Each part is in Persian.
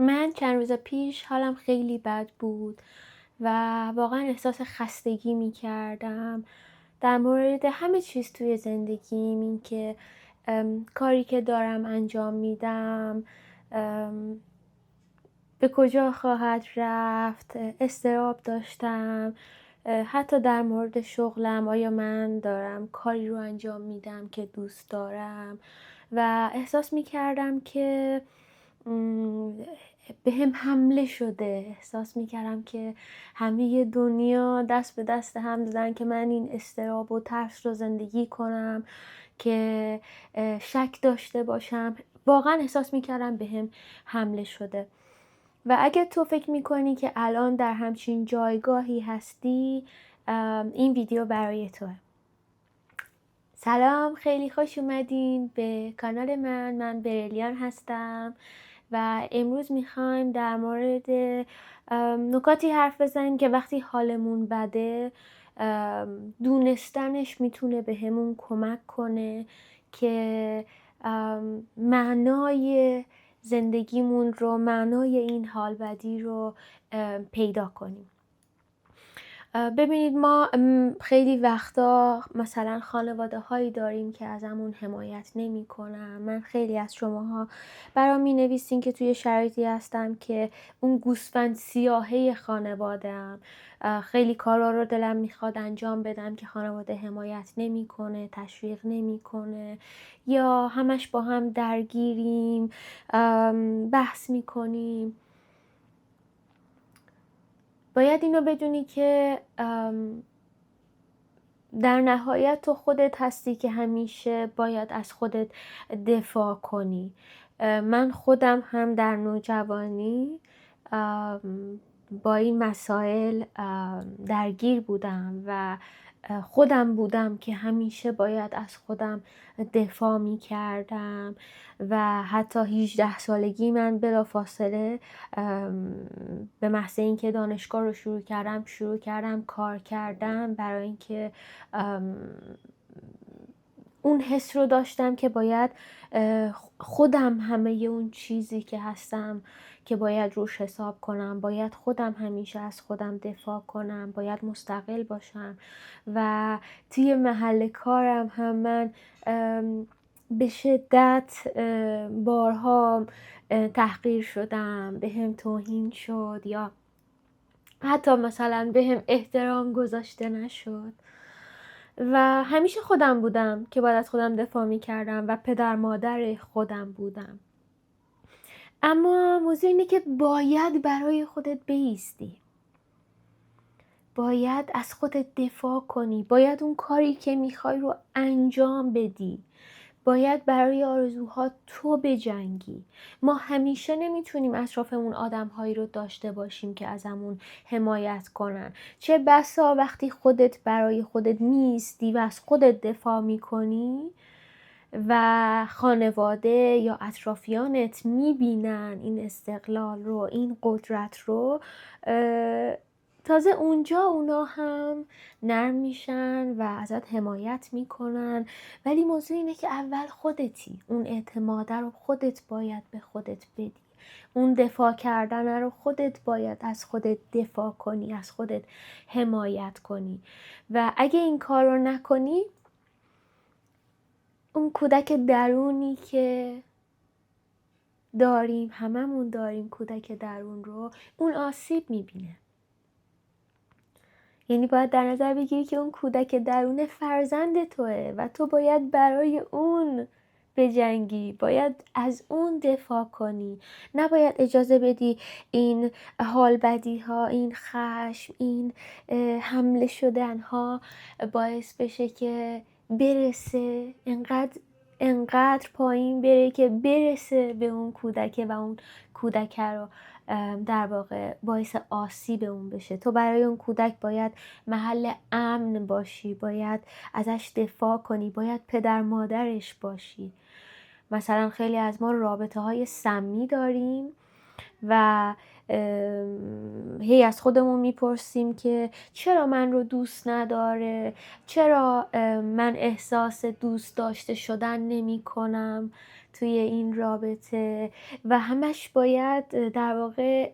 من چند روز پیش حالم خیلی بد بود و واقعا احساس خستگی می‌کردم در مورد همه چیز توی زندگیم. این که کاری که دارم انجام میدم به کجا خواهد رفت. اضطراب داشتم حتی در مورد شغلم، آیا من دارم کاری رو انجام میدم که دوست دارم، و احساس میکردم که به هم حمله شده. احساس میکردم که همه دنیا دست به دست هم دادن که من این اضطراب و ترس رو زندگی کنم، که شک داشته باشم. واقعا احساس میکردم به هم حمله شده. و اگه تو فکر میکنی که الان در همچین جایگاهی هستی، این ویدیو برای توه. سلام، خیلی خوش اومدین به کانال من بریلیان هستم و امروز میخوایم در مورد نکاتی حرف بزنیم که وقتی حالمون بده دونستنش میتونه به همون کمک کنه که معنای زندگیمون رو، معنای این حال بدی رو پیدا کنیم. ببینید، ما خیلی وقتا مثلا خانواده هایی داریم که ازمون حمایت نمی کنن. من خیلی از شماها برام می نویسین که توی شرایطی هستم که اون گوسفند سیاهه خانواده‌ام. خیلی کارا رو دلم میخواد انجام بدم که خانواده حمایت نمیکنه، تشویق نمیکنه، یا همش با هم درگیریم، بحث میکنیم. باید اینو بدونی که در نهایت تو خودت هستی که همیشه باید از خودت دفاع کنی. من خودم هم در نوجوانی با این مسائل درگیر بودم و خودم بودم که همیشه باید از خودم دفاع می کردم و حتی 18 سالگی من بلافاصله به محض اینکه دانشگاه رو شروع کردم کار کردم، برای اینکه اون حس رو داشتم که باید خودم همه اون چیزی که هستم که باید روش حساب کنم، باید خودم همیشه از خودم دفاع کنم، باید مستقل باشم. و توی محل کارم هم من به شدت بارها تحقیر شدم، به هم توهین شد، یا حتی مثلا به هم احترام گذاشته نشد. و همیشه خودم بودم که باید از خودم دفاع می کردم و پدر مادر خودم بودم. اما موضوع اینه که باید برای خودت بایستی، باید از خودت دفاع کنی، باید اون کاری که میخوای رو انجام بدی، باید برای آرزوها تو بجنگی. ما همیشه نمیتونیم اطرافمون آدم‌هایی رو داشته باشیم که ازمون حمایت کنن. چه بسا وقتی خودت برای خودت میستی و از خودت دفاع میکنی و خانواده یا اطرافیانت میبینن این استقلال رو، این قدرت رو، تازه اونجا اونا هم نرم میشن و ازت حمایت میکنن. ولی موضوع اینه که اول خودتی، اون اعتماده رو خودت باید به خودت بدی، اون دفاع کردن رو خودت باید از خودت دفاع کنی، از خودت حمایت کنی. و اگه این کار رو نکنی، اون کودک درونی که داریم، هممون داریم کودک درون رو، اون آسیب میبینه. یعنی باید در نظر بگیری که اون کودک درون فرزند توه و تو باید برای اون بجنگی، باید از اون دفاع کنی. نباید اجازه بدی این حال بدی ها، این خشم، این حمله شدن ها باعث بشه که برسه انقدر پایین بره که برسه به اون کودک و اون کودک رو در واقع باعث آسیب اون بشه. تو برای اون کودک باید محل امن باشی، باید ازش دفاع کنی، باید پدر مادرش باشی. مثلا خیلی از ما رابطه های سمی داریم و هی از خودمون میپرسیم که چرا من رو دوست نداره، چرا من احساس دوست داشته شدن نمی کنم، توی این رابطه و همش باید در واقع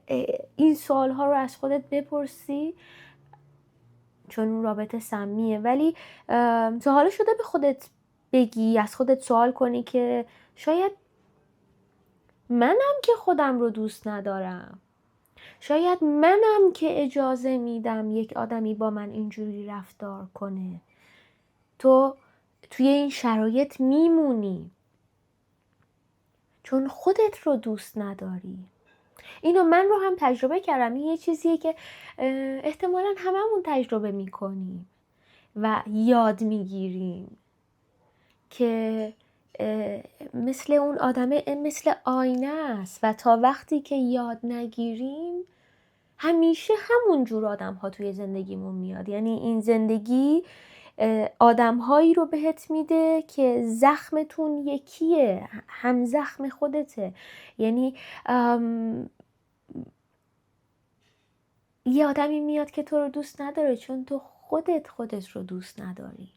این سوالها رو از خودت بپرسی، چون اون رابطه سمیه. ولی تا حالا شده به خودت بگی، از خودت سوال کنی که شاید منم که خودم رو دوست ندارم، شاید منم که اجازه میدم یک آدمی با من اینجوری رفتار کنه. تو توی این شرایط میمونی چون خودت رو دوست نداری. اینو من رو هم تجربه کردم. این یه چیزیه که احتمالاً هممون تجربه میکنیم و یاد میگیریم که مثل اون آدمه، مثل آینه است و تا وقتی که یاد نگیریم همیشه همون جور آدم ها توی زندگیمون میاد. یعنی این زندگی آدم هایی رو بهت میده که زخمتون یکیه، هم زخم خودته. یعنی یه آدمی میاد که تو رو دوست نداره چون تو خودت رو دوست نداری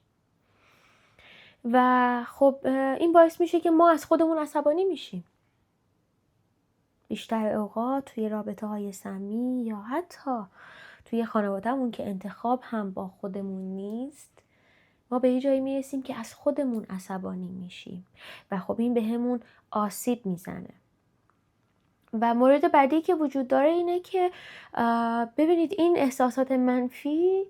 و خب این باعث میشه که ما از خودمون عصبانی میشیم. بیشتر اوقات توی رابطه های سمی یا حتی توی خانوادهمون که انتخاب هم با خودمون نیست، ما به یه جایی میرسیم که از خودمون عصبانی میشیم و خب این به همون آسیب میزنه. و مورد بعدی که وجود داره اینه که ببینید این احساسات منفی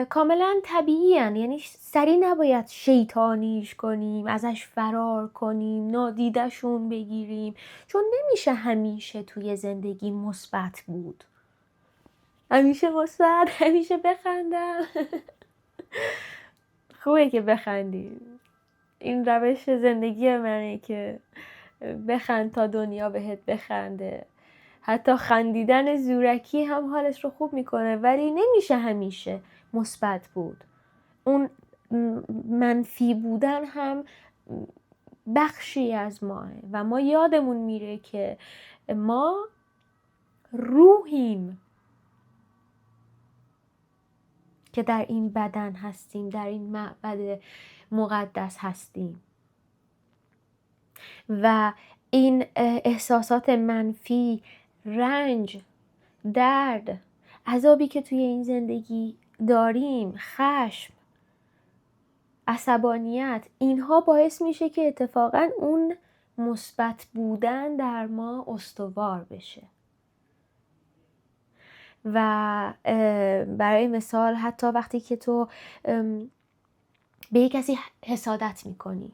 کاملا طبیعی هن. یعنی سریع نباید شیطانیش کنیم، ازش فرار کنیم، نادیدشون بگیریم، چون نمیشه همیشه توی زندگی مثبت بود. همیشه مثبت، همیشه بخندم. خوبه که بخندیم. این روش زندگی منه که بخند تا دنیا بهت بخنده. حتی خندیدن زورکی هم حالش رو خوب میکنه، ولی نمیشه همیشه مثبت بود. اون منفی بودن هم بخشی از ماه و ما یادمون میره که ما روحیم که در این بدن هستیم، در این معبد مقدس هستیم و این احساسات منفی، رنج، درد، عذابی که توی این زندگی داریم، خشم، عصبانیت، اینها باعث میشه که اتفاقاً اون مثبت بودن در ما استوار بشه. و برای مثال حتی وقتی که تو به یک کسی حسادت میکنی،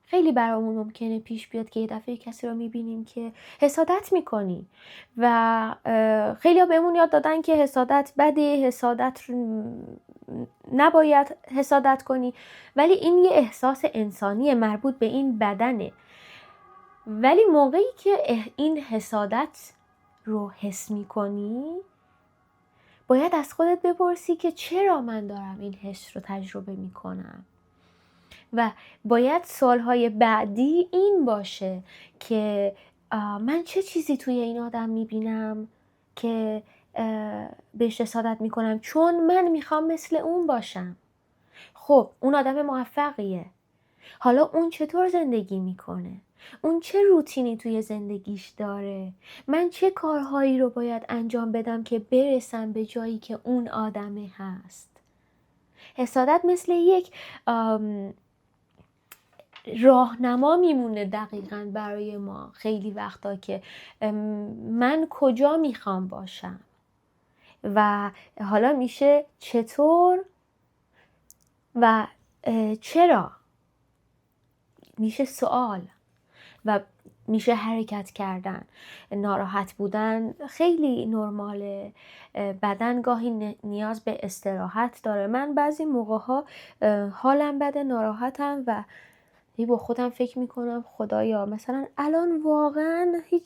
خیلی برامون ممکنه پیش بیاد که یه دفعه کسی رو میبینیم که حسادت میکنی و خیلی ها بهمون یاد دادن که حسادت بده، حسادت نباید حسادت کنی، ولی این یه احساس انسانی مربوط به این بدنه. ولی موقعی که این حسادت رو حس میکنی باید از خودت بپرسی که چرا من دارم این حس رو تجربه میکنم و باید سالهای بعدی این باشه که من چه چیزی توی این آدم میبینم که بهش حسادت میکنم، چون من میخوام مثل اون باشم. خب اون آدم موفقیه، حالا اون چطور زندگی میکنه؟ اون چه روتینی توی زندگیش داره؟ من چه کارهایی رو باید انجام بدم که برسم به جایی که اون آدمه هست؟ حسادت مثل یک راهنما میمونه دقیقاً برای ما خیلی وقتا که من کجا میخوام باشم و حالا میشه چطور و چرا، میشه سوال و میشه حرکت کردن. ناراحت بودن خیلی نرماله، بدن گاهی نیاز به استراحت داره. من بعضی موقع‌ها حالم بده، ناراحتم و با خودم فکر میکنم خدایا مثلا الان واقعا هیچ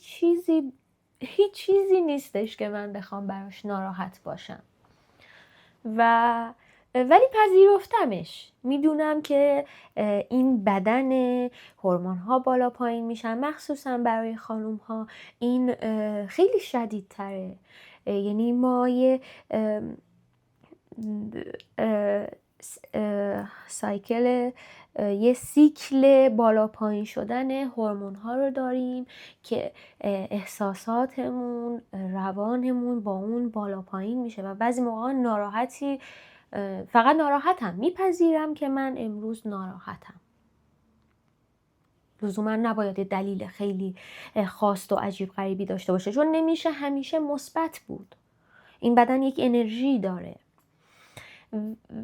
چیزی نیستش که من بخوام براش ناراحت باشم ولی پذیرفتمش. میدونم که این بدن، هورمون ها بالا پایین میشن، مخصوصا برای خانوم ها این خیلی شدید تره. یعنی ما سایکل یه سیکل بالا پایین شدن هورمون ها رو داریم که احساساتمون، روانمون با اون بالا پایین میشه و بعضی موقع ناراحتی، فقط ناراحتم، میپذیرم که من امروز ناراحتم. لزوما نباید دلیل خیلی خاص و عجیب غریبی داشته باشه، چون نمیشه همیشه مثبت بود. این بدن یک انرژی داره.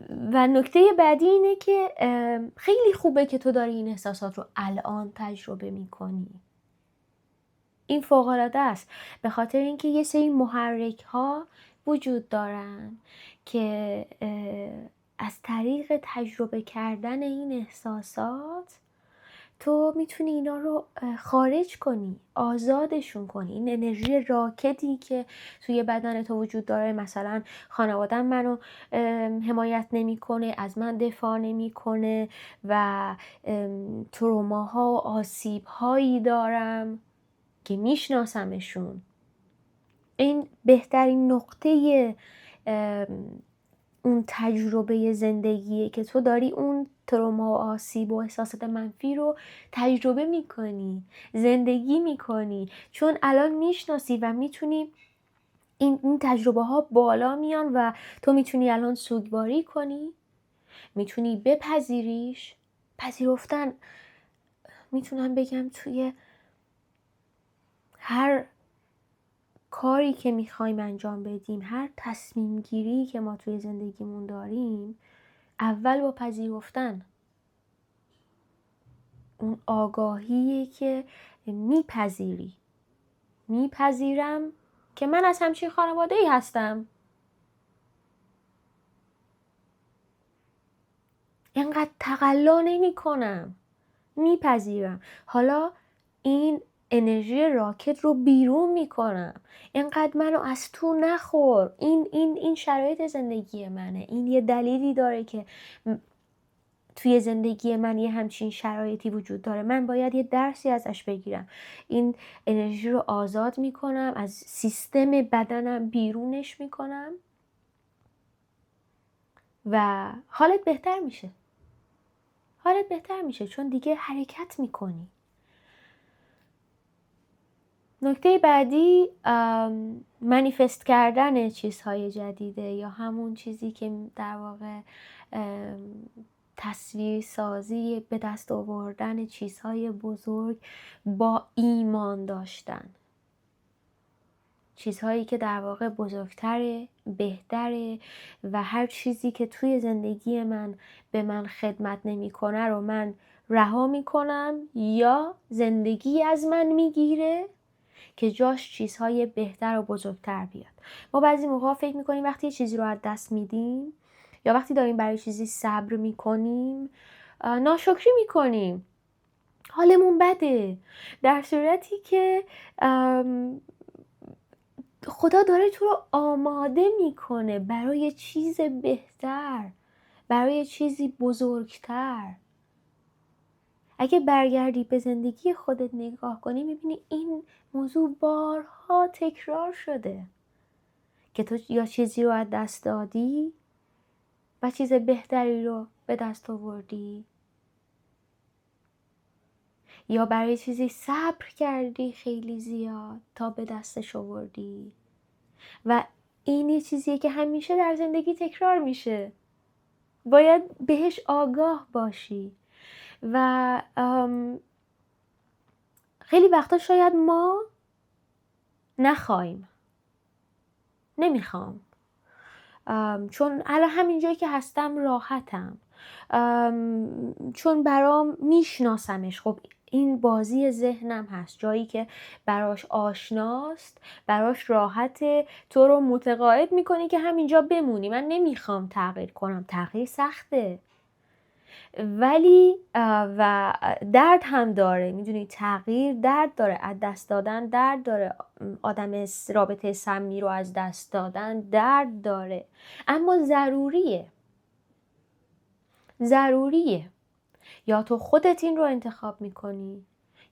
و نکته بعدی اینه که خیلی خوبه که تو داری این احساسات رو الان تجربه میکنی. این فوق‌العاده است، به خاطر اینکه یه سری محرک ها وجود دارن که از طریق تجربه کردن این احساسات تو میتونی اینا رو خارج کنی، آزادشون کنی. این انرژی راکدی که توی بدن تو وجود داره، مثلا خانواده‌ام منو حمایت نمیکنه، از من دفاع نمیکنه و تروماها و آسیب‌هایی دارم که میشناسمشون. این بهترین نقطه اون تجربه زندگیه که تو داری اون تروما و آسیب و احساسات منفی رو تجربه میکنی، زندگی میکنی، چون الان میشناسی و میتونی این تجربه ها بالا میان و تو میتونی الان سوگواری کنی، میتونی بپذیریش. پذیرفتن میتونم بگم توی هر کاری که میخوایم انجام بدیم، هر تصمیم گیری که ما توی زندگیمون داریم، اول با پذیرفتن، اون آگاهیه که میپذیرم که من از همچین خانواده‌ای هستم، اینقدر تقلا نمی کنم، میپذیرم. حالا این انرژی راکت رو بیرون میکنم، اینقدر منو از تو نخور، این شرایط زندگی منه، این یه دلیلی داره که توی زندگی من یه همچین شرایطی وجود داره، من باید یه درسی ازش بگیرم. این انرژی رو آزاد میکنم، از سیستم بدنم بیرونش میکنم و حالت بهتر میشه چون دیگه حرکت میکنی. نکته بعدی منیفست کردن چیزهای جدیده، یا همون چیزی که در واقع تصویر سازی، به دست آوردن چیزهای بزرگ با ایمان داشتن، چیزهایی که در واقع بزرگتره، بهتره و هر چیزی که توی زندگی من به من خدمت نمیکنه رو من رها میکنم یا زندگی از من میگیره که جاش چیزهای بهتر و بزرگتر بیاد. ما بعضی موقع فکر میکنیم وقتی یه چیزی رو از دست میدیم یا وقتی داریم برای چیزی صبر میکنیم ناشکری میکنیم، حالمون بده، در صورتی که خدا داره تو رو آماده میکنه برای چیز بهتر، برای چیزی بزرگتر. اگه برگردی به زندگی خودت نگاه کنی میبینی این موضوع بارها تکرار شده که تو یا چیزی رو از دست دادی و چیز بهتری رو به دست آوردی، یا برای چیزی صبر کردی خیلی زیاد تا به دستش آوردی و این یه چیزیه که همیشه در زندگی تکرار میشه، باید بهش آگاه باشی. و خیلی وقتا شاید ما نمیخوام چون الان همین جایی که هستم راحتم، چون برام میشناسمش. خب این بازی ذهنم هست، جایی که براش آشناست، براش راحته، تو رو متقاعد میکنی که همینجا بمونی. من نمیخوام تغییر کنم، تغییر سخته ولی و درد هم داره، میدونی تغییر درد داره، از دست دادن درد داره، آدم رابطه سمی رو از دست دادن درد داره، اما ضروریه. یا تو خودت این رو انتخاب میکنی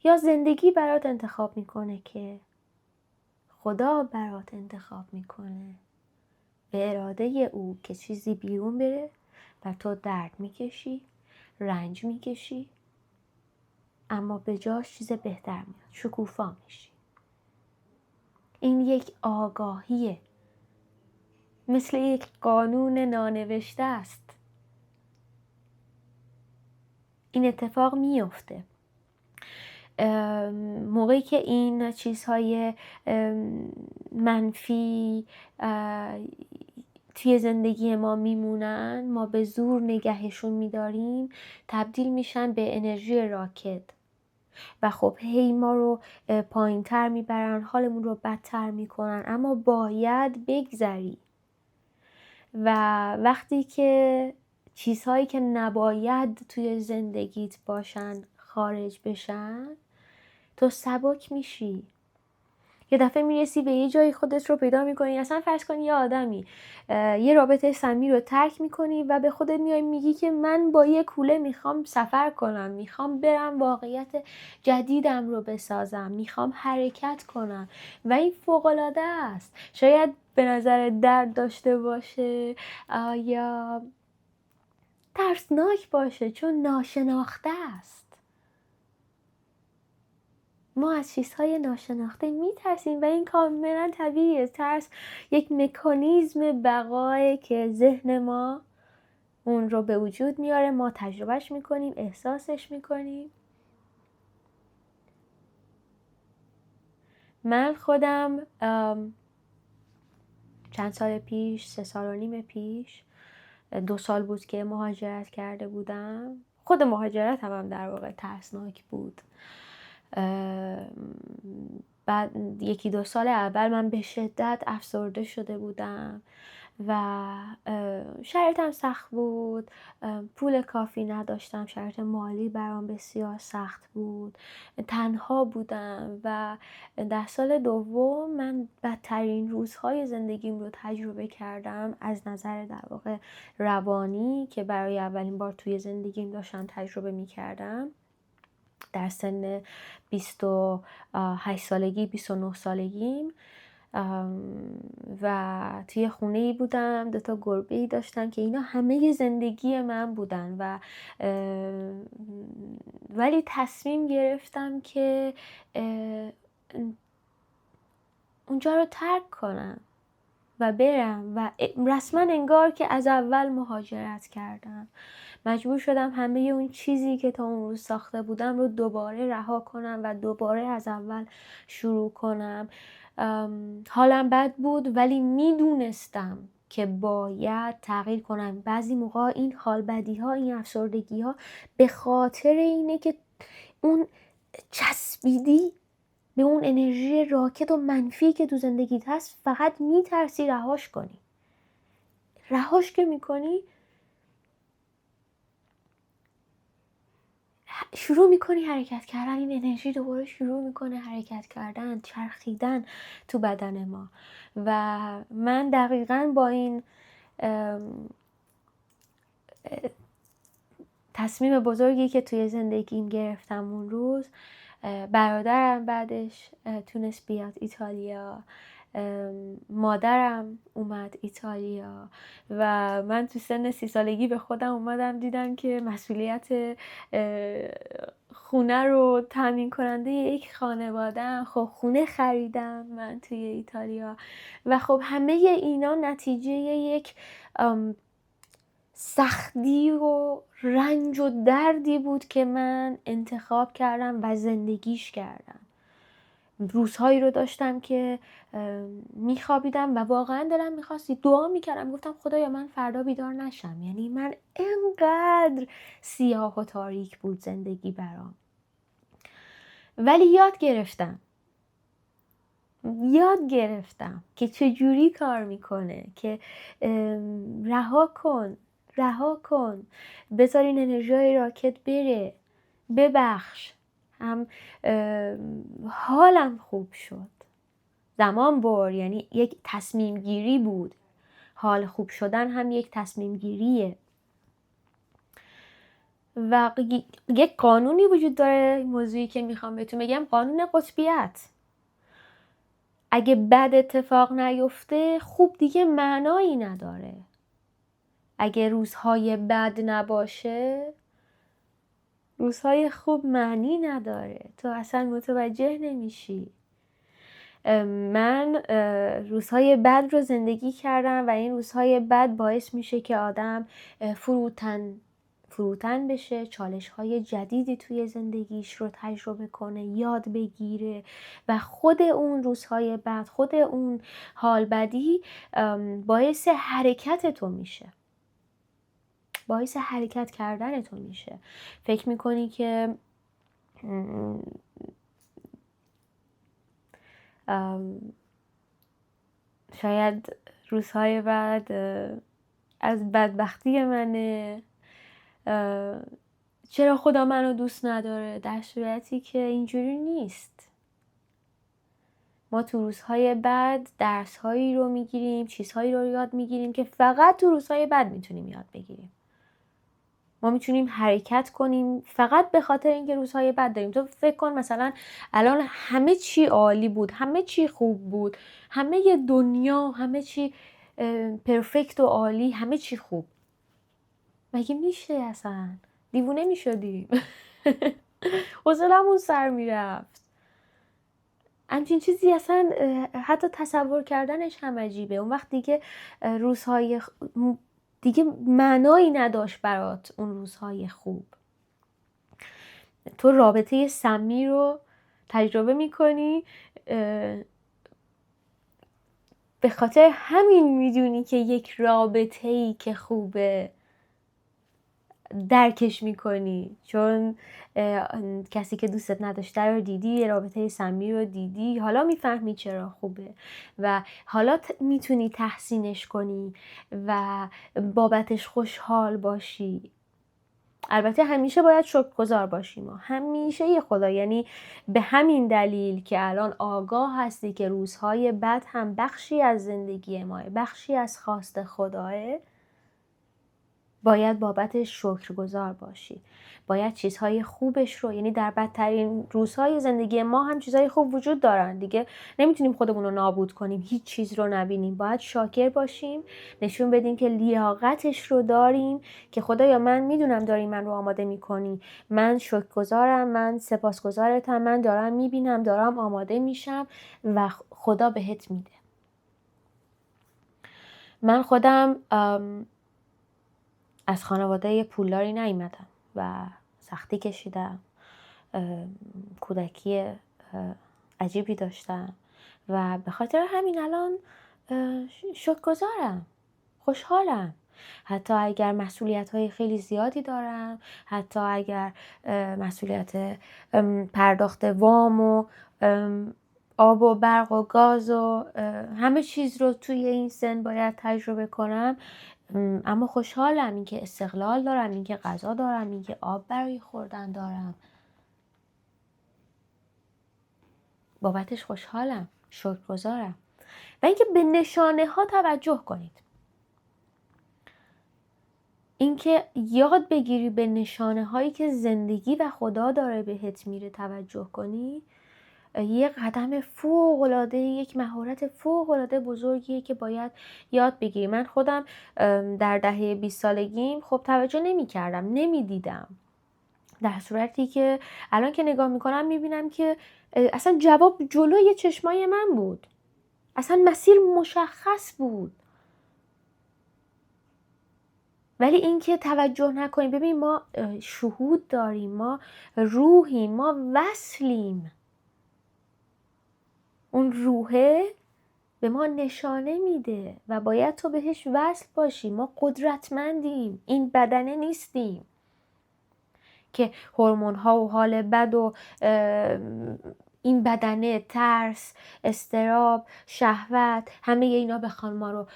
یا زندگی برات انتخاب میکنه که خدا برات انتخاب میکنه به اراده او که چیزی بیرون بره و تو درد میکشی، رنج میکشی، اما به جاش چیز بهتر میاد، شکوفا میشی. این یک آگاهیه، مثل یک قانون نانوشته است. این اتفاق میفته موقعی که این چیزهای منفی توی زندگی ما میمونن، ما به زور نگهشون میداریم، تبدیل میشن به انرژی راکت و خب هی ما رو پایین تر میبرن، حالمون رو بدتر میکنن. اما باید بگذری و وقتی که چیزهایی که نباید توی زندگیت باشن خارج بشن، تو سبک میشی. یه دفعه میرسی به یه جایی خودت رو پیدا میکنی، اصلا فرض کن یه آدمی یه رابطه صمیمی رو ترک میکنی و به خودت میای میگی که من با یه کوله میخوام سفر کنم، میخوام برم واقعیت جدیدم رو بسازم، میخوام حرکت کنم و این فوق‌العاده است. شاید به نظر درد داشته باشه یا ترسناک باشه، چون ناشناخته است. ما از چیزهای ناشناخته میترسیم و این کاملا طبیعیه. ترس یک مکانیزم بقایه که ذهن ما اون رو به وجود میاره، ما تجربهش میکنیم، احساسش میکنیم. من خودم چند سال پیش، 3.5 سال پیش، 2 سال بود که مهاجرت کرده بودم. خود مهاجرت هم در واقع ترسناک بود. بعد 1-2 سال اول من به شدت افسرده شده بودم و شرایطم سخت بود، پول کافی نداشتم، شرایط مالی برام بسیار سخت بود، تنها بودم و در سال دوم من بدترین روزهای زندگیم رو تجربه کردم از نظر در واقع روانی که برای اولین بار توی زندگیم داشتم تجربه می کردم. در سن 28 سالگی، 29 سالگیم و توی خونه‌ای بودم، 2 گربه‌ای داشتم که اینا همه زندگی من بودن و ولی تصمیم گرفتم که اونجا رو ترک کنم و برم و رسما انگار که از اول مهاجرت کردم. مجبور شدم همه اون چیزی که تا اون روز ساخته بودم رو دوباره رها کنم و دوباره از اول شروع کنم. حالم بد بود ولی میدونستم که باید تغییر کنم. بعضی موقع این حال بدی ها، این افسردگی ها به خاطر اینه که اون چسبیدی به اون انرژی راکت و منفی که تو زندگیت هست، فقط میترسی رهاش کنی. رهاش که میکنی شروع میکنی حرکت کردن، این انرژی دوباره شروع میکنه حرکت کردن، چرخیدن تو بدن ما. و من دقیقاً با این تصمیم بزرگی که توی زندگیم گرفتم اون روز، برادرم بعدش تونست بیاد ایتالیا، مادرم اومد ایتالیا و من تو سن 30 سالگی به خودم اومدم دیدم که مسئولیت خونه رو تامین کننده یک خانواده‌ام. خب خونه خریدم من توی ایتالیا و خب همه اینا نتیجه یک سختی و رنج و دردی بود که من انتخاب کردم و زندگیش کردم. روزهایی رو داشتم که میخوابیدم و واقعا دلم میخواستی دعا میکردم، گفتم خدایا من فردا بیدار نشم. یعنی من انقدر سیاه و تاریک بود زندگی برام. ولی یاد گرفتم که چجوری کار میکنه، که رها کن، بذار این انرژی راکت بره، ببخش. هم حالم خوب شد، زمان برد، یعنی یک تصمیم گیری بود. حال خوب شدن هم یک تصمیم گیریه و یک قانونی وجود داره. موضوعی که میخوام بهتون بگم قانون قطبیت. اگه بد اتفاق نیفته خوب دیگه معنایی نداره. اگه روزهای بد نباشه، روزهای خوب معنی نداره، تو اصلا متوجه نمیشی. من روزهای بد رو زندگی کردم و این روزهای بد باعث میشه که آدم فروتن بشه، چالش‌های جدیدی توی زندگیش رو تجربه کنه، یاد بگیره و خود اون روزهای بد، خود اون حال بدی باعث حرکت تو میشه، باعث حرکت کردن تو میشه. فکر میکنی که شاید روزهای بعد از بدبختی منه، چرا خدا منو دوست نداره، در صورتی که اینجوری نیست. ما تو روزهای بعد درسهایی رو میگیریم، چیزهایی رو یاد میگیریم که فقط تو روزهای بعد میتونیم یاد بگیریم. ما میتونیم حرکت کنیم فقط به خاطر اینکه روزهای بد داریم. تو فکر کن مثلا الان همه چی عالی بود، همه چی خوب بود، همه دنیا، همه چی پرفکت و عالی، همه چی خوب. مگه میشه؟ اصلا دیوونه میشدیم. حوصله‌مون سر میرفت. همچین چیزی اصلا حتی تصور کردنش هم عجیبه. اون وقت دیگه روزهای دیگه معنایی نداشت برات اون روزهای خوب. تو رابطه سمی رو تجربه میکنی، به خاطر همین میدونی که یک رابطه‌ای که خوبه درکش میکنی، چون کسی که دوستت نداشته رو دیدی، رابطه سمی رو دیدی، حالا میفهمی چرا خوبه و حالا میتونی تحسینش کنی و بابتش خوشحال باشی. البته همیشه باید شکرگزار باشیم، همیشه یه خدا، یعنی به همین دلیل که الان آگاه هستی که روزهای بد هم بخشی از زندگی ماه، بخشی از خواست خداه، باید بابتش شکرگزار باشی. باید چیزهای خوبش رو، یعنی در بدترین روزهای زندگی ما هم چیزهای خوب وجود دارن دیگه، نمیتونیم خودمون رو نابود کنیم، هیچ چیز رو نبینیم. باید شاکر باشیم، نشون بدیم که لیاقتش رو داریم، که خدایا من میدونم داری من رو آماده میکنی، من شکرگزارم، من سپاسگزارتم، من دارم میبینم، دارم آماده میشم و خدا بهت میده. من خودم از خانواده پولداری نیومدم و سختی کشیدم، کودکی عجیبی داشتم و به خاطر همین الان شکرگزارم، خوشحالم. حتی اگر مسئولیت‌های خیلی زیادی دارم، حتی اگر مسئولیت پرداخت وام و آب و برق و گاز و همه چیز رو توی این سن باید تجربه کنم، اما خوشحالم، اینکه استقلال دارم، اینکه غذا دارم، اینکه آب برای خوردن دارم. بابتش خوشحالم، شکرگزارم. و اینکه به نشانه ها توجه کنید. اینکه یاد بگیری به نشانه هایی که زندگی و خدا داره بهت میره توجه کنی، یه قدم فوق‌العاده، یک مهارت فوق‌العاده بزرگیه که باید یاد بگیری. من خودم در دهه 20 سالگیم خب توجه نمی کردم، نمی دیدم، در صورتی که الان که نگاه میکنم میبینم که اصلا جواب جلوی چشمای من بود، اصلا مسیر مشخص بود. ولی اینکه توجه نکنیم، ببین ما شهود داریم، ما روحیم، ما وصلیم، اون روحه به ما نشانه میده و باید تو بهش وصل باشی. ما قدرتمندیم، این بدنه نیستیم که هورمون ها و حال بد و این بدنه، ترس، اضطراب، شهوت، همه اینا بخوان ما رو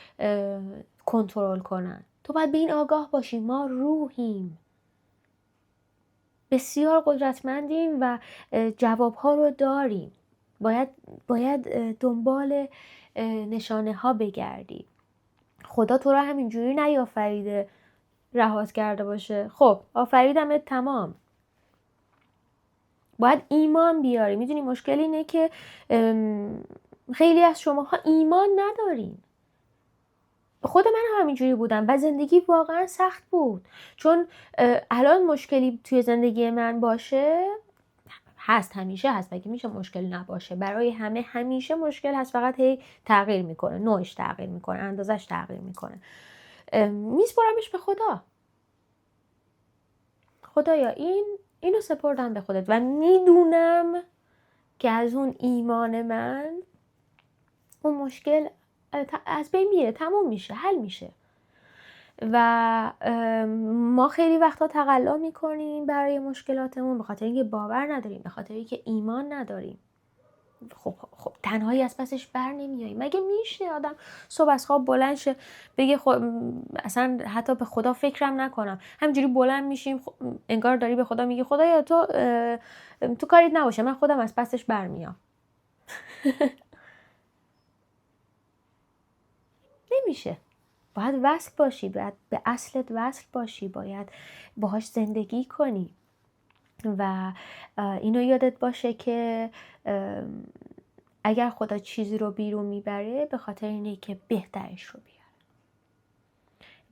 کنترل کنن. تو باید به این آگاه باشی، ما روحیم، بسیار قدرتمندیم و جوابها رو داریم. باید دنبال نشانه ها بگردی. خدا تو رو همینجوری نیافریده رهات کرده باشه. خب آفریدمت، تمام. باید ایمان بیاری. میدونی مشکل اینه که خیلی از شماها ایمان ندارین. خود من هم همینجوری بودم و زندگی واقعا سخت بود، چون الان مشکلی توی زندگی من باشه هست، همیشه هست، مگه میشه مشکل نباشه؟ برای همه همیشه مشکل هست، فقط هی تغییر میکنه، نوعش تغییر میکنه، اندازش تغییر میکنه. میسپرمش به خدا. خدایا اینو سپردم به خودت و میدونم که از اون ایمان من اون مشکل از بین میره، تموم میشه، حل میشه. و ما خیلی وقتا تقلا میکنیم برای مشکلاتمون به خاطر اینکه باور نداریم، به خاطر اینکه ایمان نداریم. خب تنهایی از پسش بر نمیاییم. مگه میشه آدم صبح از خواب بلند شه بگه اصلا حتی به خدا فکرم نکنم، همینجوری بلند میشیم انگار داری به خدا میگی خدایا تو کاریت نباشه، من خودم از پسش برمیام. نمیشه. باید وصل باشی، باید به اصلت وصل باشی، باید باهاش زندگی کنی و اینو یادت باشه که اگر خدا چیزی رو بیرون میبره به خاطر اینه که بهترش رو بیاره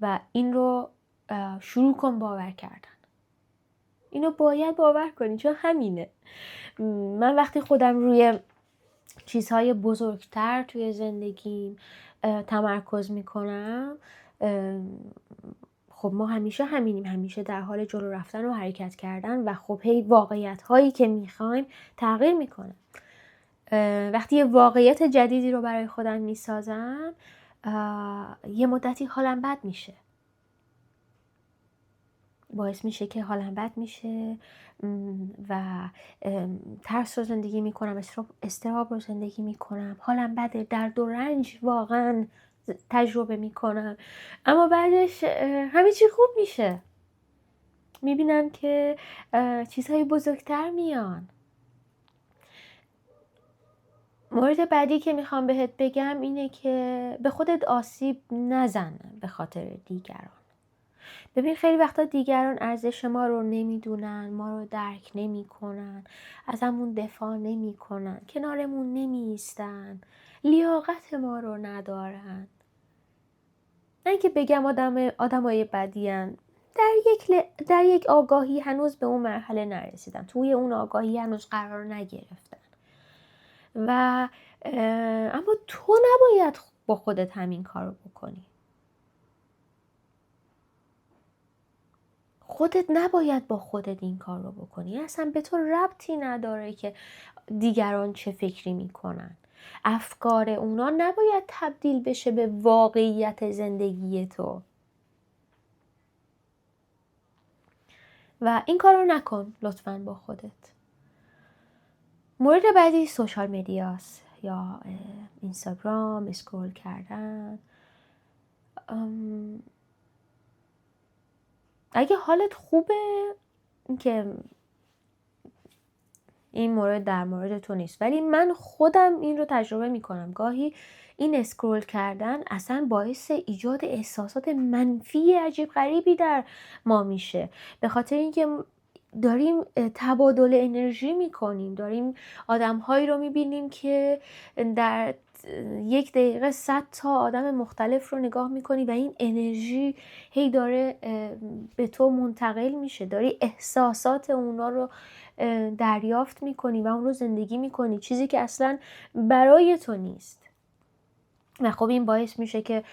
و این رو شروع کن باور کردن. اینو باید باور کنی، چون همینه. من وقتی خودم روی چیزهای بزرگتر توی زندگیم تمرکز میکنم، خب ما همیشه همینیم، همیشه در حال جلو رفتن و حرکت کردن و خب هی واقعیت هایی که میخوایم تغییر میکنه. وقتی یه واقعیت جدیدی رو برای خودم میسازم یه مدتی حالم بد میشه، باعث میشه که حالم بد میشه و ترس رو زندگی میکنم، اضطراب رو زندگی میکنم، حالم بده، درد و رنج واقعا تجربه میکنم. اما بعدش همه چی خوب میشه، میبینم که چیزهای بزرگتر میان. مورد بعدی که میخوام بهت بگم اینه که به خودت آسیب نزن به خاطر دیگران. ببین خیلی وقتا دیگران ارزش ما رو نمیدونن، ما رو درک نمیکنن، ازمون دفاع نمیکنن، کنارمون نمیایستن، لیاقت ما رو ندارن. نه که بگم آدمای بدیان، در یک آگاهی هنوز به اون مرحله نرسیدن، توی اون آگاهی هنوز قرار نگرفتن و اما تو نباید با خودت همین کار رو بکنی. خودت نباید با خودت این کار رو بکنی. اصلا به تو ربطی نداره که دیگران چه فکری میکنن. افکار اونا نباید تبدیل بشه به واقعیت زندگی تو و این کار رو نکن لطفاً با خودت. مورد بعدی سوشال میدیاست یا اینستاگرام، اسکرول کردن. اگه حالت خوبه که این مورد در مورد تو نیست، ولی من خودم این رو تجربه میکنم. گاهی این اسکرول کردن اصلا باعث ایجاد احساسات منفی عجیب غریبی در ما میشه، به خاطر اینکه داریم تبادل انرژی میکنیم، داریم آدمهایی رو میبینیم که در 1 دقیقه 100 تا آدم مختلف رو نگاه میکنی و این انرژی هی داره به تو منتقل میشه، داری احساسات اونا رو دریافت میکنی و اون رو زندگی میکنی، چیزی که اصلا برای تو نیست و خب این باعث میشه که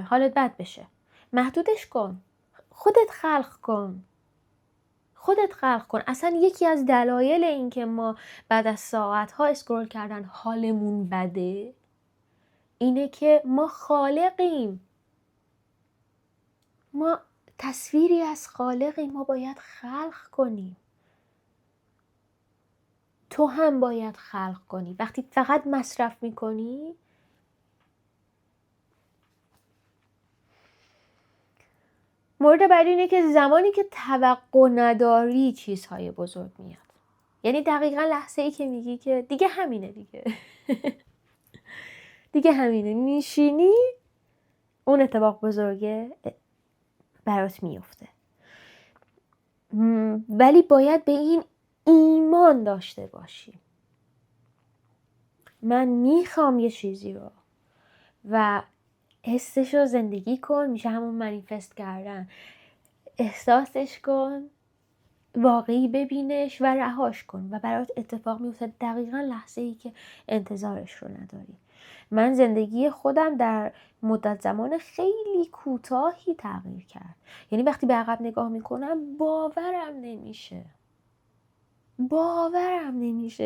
حالت بد بشه. محدودش کن، خودت خلق کن. اصلا یکی از دلایل این که ما بعد از ساعتها اسکرول کردن حالمون بده اینه که ما خالقیم، ما تصویری از خالقیم، ما باید خلق کنیم. تو هم باید خلق کنی. وقتی فقط مصرف میکنی مورد بعدی اینه که زمانی که توقع نداری چیزهای بزرگ میاد. یعنی دقیقا لحظه ای که میگی که دیگه همینه دیگه همینه، میشینی اون اتفاق بزرگه برات میفته. ولی باید به این ایمان داشته باشی. من میخوام یه چیزی رو و حسش رو زندگی کن، میشه همون منیفست کردن. احساسش کن، واقعی ببینش و رهاش کن و برات اتفاق میفته دقیقا لحظه ای که انتظارش رو نداری. من زندگی خودم در مدت زمان خیلی کوتاهی تغییر کرد. یعنی وقتی به عقب نگاه میکنم باورم نمیشه.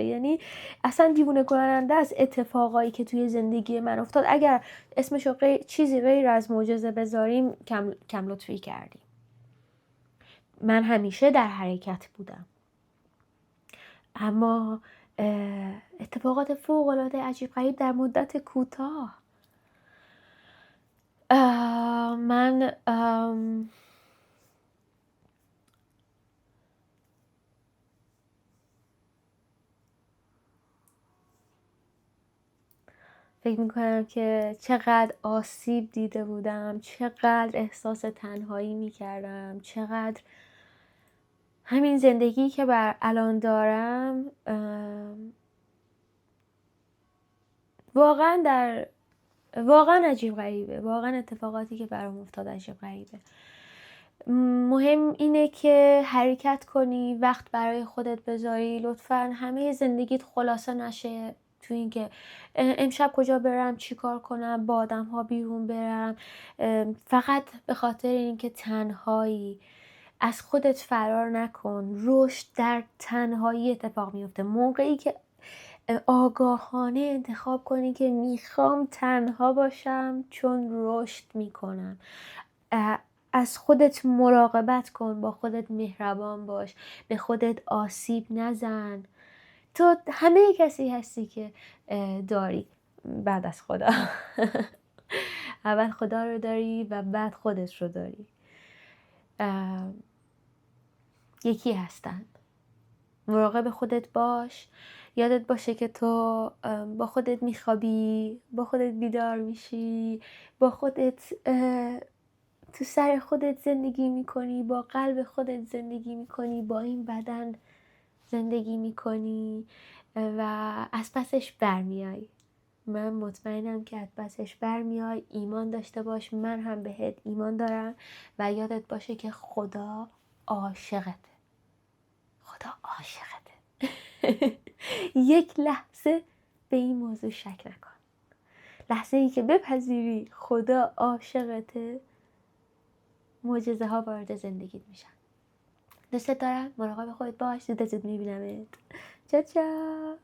یعنی اصلا دیوونه کننده است اتفاقایی که توی زندگی من افتاد. اگر اسمشو چیزی غیر از معجزه بذاریم کم لطفی کردیم. من همیشه در حرکت بودم، اما اتفاقات فوق‌العاده عجیب غریب در مدت کوتاه. من فکر میکنم که چقدر آسیب دیده بودم، چقدر احساس تنهایی میکردم، چقدر همین زندگی که الان دارم واقعا عجیب غریبه. واقعا اتفاقاتی که برام افتاد عجیب غریبه. مهم اینه که حرکت کنی، وقت برای خودت بذاری. لطفاً همه زندگیت خلاصه نشه تو این که امشب کجا برم، چی کار کنم، با آدم ها بیرون برم، فقط به خاطر اینکه تنهایی. از خودت فرار نکن. رشد در تنهایی اتفاق میفته. موقعی که آگاهانه انتخاب کنی که میخوام تنها باشم چون رشد میکنم. از خودت مراقبت کن، با خودت مهربان باش، به خودت آسیب نزن. تو همه کسی هستی که داری بعد از خدا. اول خدا رو داری و بعد خودت رو داری. یکی هستن. مراقب خودت باش. یادت باشه که تو با خودت میخوابی، با خودت بیدار میشی، با خودت تو سر خودت زندگی میکنی، با قلب خودت زندگی میکنی، با این بدن زندگی میکنی و از پسش برمیای. من مطمئنم که از پسش برمیای. ایمان داشته باش، من هم بهت ایمان دارم و یادت باشه که خدا عاشقته. خدا عاشقته. یک لحظه به این موضوع شک نکن. لحظه ای که بپذیری خدا عاشقته، معجزه ها وارد زندگیت میشن. دوست دارم. مراقب خودت باش. زود میبینمت. چاو چاو.